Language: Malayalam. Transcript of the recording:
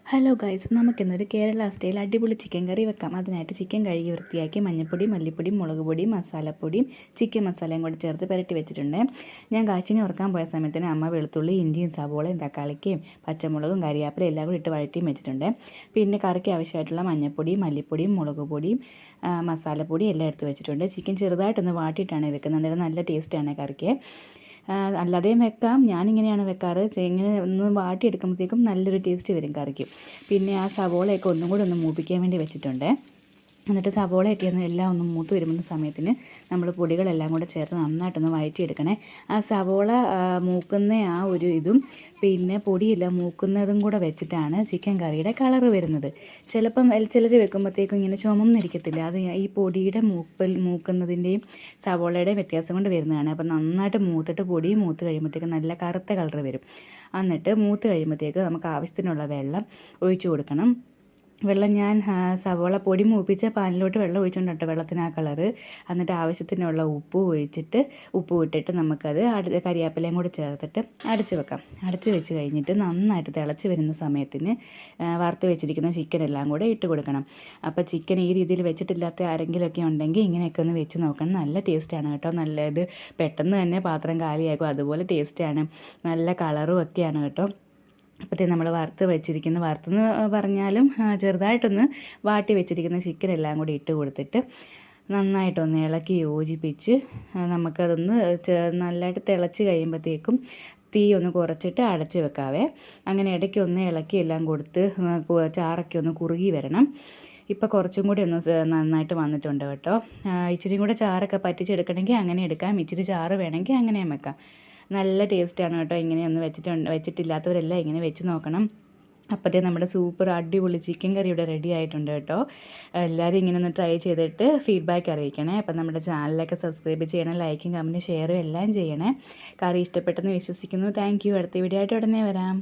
ഹലോ ഗൈസ്, നമുക്കിന്നൊരു കേരള സ്റ്റൈൽ അടിപൊളി ചിക്കൻ കറി വെക്കാം. അതിനായിട്ട് ചിക്കൻ കഴുകി വൃത്തിയാക്കി മഞ്ഞൾപ്പൊടി, മല്ലിപ്പൊടി, മുളക് പൊടി, മസാലപ്പൊടിയും ചിക്കൻ മസാലയും കൂടി ചേർത്ത് പുരട്ടി വെച്ചിട്ടുണ്ട്. ഞാൻ കാച്ചിന് ഉറക്കാൻ പോയ സമയത്തിന് അമ്മ വെളുത്തുള്ളി, ഇഞ്ചിയും സവോളയും തക്കാളിക്കയും പച്ചമുളകും കരിയാപ്പിലയും എല്ലാം കൂടി ഇട്ട് വഴറ്റിയും വെച്ചിട്ടുണ്ട്. പിന്നെ കറിക്ക് ആവശ്യമായിട്ടുള്ള മഞ്ഞൾപ്പൊടിയും മല്ലിപ്പൊടിയും മുളക് പൊടിയും മസാലപ്പൊടിയും എല്ലാം എടുത്ത് വെച്ചിട്ടുണ്ട്. ചിക്കൻ ചെറുതായിട്ടൊന്ന് വാട്ടിയിട്ടാണ് വെക്കുന്നത്, അന്നേരം നല്ല ടേസ്റ്റാണ് കറിക്ക്. അല്ലാതെയും വെക്കാം, ഞാനിങ്ങനെയാണ് വെക്കാറ്. ഇങ്ങനെ ഒന്ന് വാട്ടിയെടുക്കുമ്പോഴത്തേക്കും നല്ലൊരു ടേസ്റ്റ് വരും കറിക്ക്. പിന്നെ ആ സവോളയൊക്കെ ഒന്നും കൂടി ഒന്ന് മൂപ്പിക്കാൻ വേണ്ടി വെച്ചിട്ടുണ്ട്. എന്നിട്ട് സവോളയൊക്കെ എല്ലാം ഒന്ന് മൂത്ത് വരുന്ന സമയത്തിന് നമ്മൾ പൊടികളെല്ലാം കൂടെ ചേർത്ത് നന്നായിട്ടൊന്ന് വഴറ്റിയെടുക്കണേ. ആ സവോള മൂക്കുന്ന ആ ഒരു ഇതും പിന്നെ പൊടിയെല്ലാം മൂക്കുന്നതും കൂടെ വെച്ചിട്ടാണ് ചിക്കൻ കറിയുടെ കളറ് വരുന്നത്. ചിലപ്പം ചിലർ വെക്കുമ്പോഴത്തേക്കും ഇങ്ങനെ ചുമന്നിരിക്കത്തില്ല. അത് ഈ പൊടിയുടെ മൂക്കുന്നതിൻ്റെയും സവോളയുടെയും വ്യത്യാസം കൊണ്ട് വരുന്നതാണ്. അപ്പം നന്നായിട്ട് മൂത്തിട്ട് പൊടി മൂത്ത് കഴിയുമ്പോഴത്തേക്കും നല്ല കറുത്ത കളറ് വരും. എന്നിട്ട് മൂത്ത് കഴിയുമ്പോഴത്തേക്ക് നമുക്ക് ആവശ്യത്തിനുള്ള വെള്ളം ഒഴിച്ചു കൊടുക്കണം. വെള്ളം ഞാൻ സവോള പൊടി മൂപ്പിച്ച പാനിലോട്ട് വെള്ളം ഒഴിച്ചുകൊണ്ട് കേട്ടോ വെള്ളത്തിന് ആ കളറ്. എന്നിട്ട് ആവശ്യത്തിനുള്ള ഉപ്പ് ഇട്ടിട്ട് നമുക്കത് കരിയാപ്പിലയും കൂടി ചേർത്തിട്ട് അടച്ച് വെക്കാം. അടച്ച് വെച്ച് കഴിഞ്ഞിട്ട് നന്നായിട്ട് തിളച്ച് വരുന്ന സമയത്തിന് വറുത്ത് വെച്ചിരിക്കുന്ന ചിക്കൻ എല്ലാം കൂടെ ഇട്ട് കൊടുക്കണം. അപ്പോൾ ചിക്കൻ ഈ രീതിയിൽ വെച്ചിട്ടില്ലാത്ത ആരെങ്കിലുമൊക്കെ ഉണ്ടെങ്കിൽ ഇങ്ങനെയൊക്കെ ഒന്ന് വെച്ച് നോക്കണം. നല്ല ടേസ്റ്റാണ് കേട്ടോ. ഇത് പെട്ടെന്ന് തന്നെ പാത്രം കാലിയാക്കും, അതുപോലെ ടേസ്റ്റാണ്, നല്ല കളറും ഒക്കെയാണ് കേട്ടോ. അപ്പോഴത്തേക്കും നമ്മൾ വറുത്തെന്ന് പറഞ്ഞാലും ചെറുതായിട്ടൊന്ന് വാട്ടി വെച്ചിരിക്കുന്ന ചിക്കൻ എല്ലാം കൂടി ഇട്ട് കൊടുത്തിട്ട് നന്നായിട്ടൊന്ന് ഇളക്കി യോജിപ്പിച്ച് നമുക്കതൊന്ന് നല്ലതായിട്ട് തിളച്ച് കഴിയുമ്പോഴത്തേക്കും തീ ഒന്ന് കുറച്ചിട്ട് അടച്ച് വെക്കാവേ. അങ്ങനെ ഇടയ്ക്കൊന്ന് ഇളക്കി എല്ലാം കൊടുത്ത് ചാറൊക്കെ ഒന്ന് കുറുകി വരണം. ഇപ്പോൾ കുറച്ചും കൂടി ഒന്ന് നന്നായിട്ട് വന്നിട്ടുണ്ട് കേട്ടോ. ഇച്ചിരി കൂടെ ചാറൊക്കെ പറ്റിച്ചെടുക്കണമെങ്കിൽ അങ്ങനെ എടുക്കാം, ഇച്ചിരി ചാറ് വേണമെങ്കിൽ അങ്ങനെയും വെക്കാം. നല്ല ടേസ്റ്റാണ് കേട്ടോ. ഇങ്ങനെയൊന്ന് വെച്ചിട്ടില്ലാത്തവരെല്ലാം ഇങ്ങനെ വെച്ച് നോക്കണം. അപ്പോഴത്തേക്കും നമ്മുടെ സൂപ്പർ അടിപൊളി ചിക്കൻ കറി ഇവിടെ റെഡി ആയിട്ടുണ്ട് കേട്ടോ. എല്ലാവരും ഇങ്ങനെ ഒന്ന് ട്രൈ ചെയ്തിട്ട് ഫീഡ്ബാക്ക് അറിയിക്കണേ. അപ്പം നമ്മുടെ ചാനലൊക്കെ സബ്സ്ക്രൈബ് ചെയ്യണം, ലൈക്കും കമൻറ്റും ഷെയറും എല്ലാം ചെയ്യണേ. കറി ഇഷ്ടപ്പെട്ടെന്ന് വിശ്വസിക്കുന്നു. Thank you. അടുത്ത വീഡിയോ ആയിട്ട് ഉടനെ വരാം.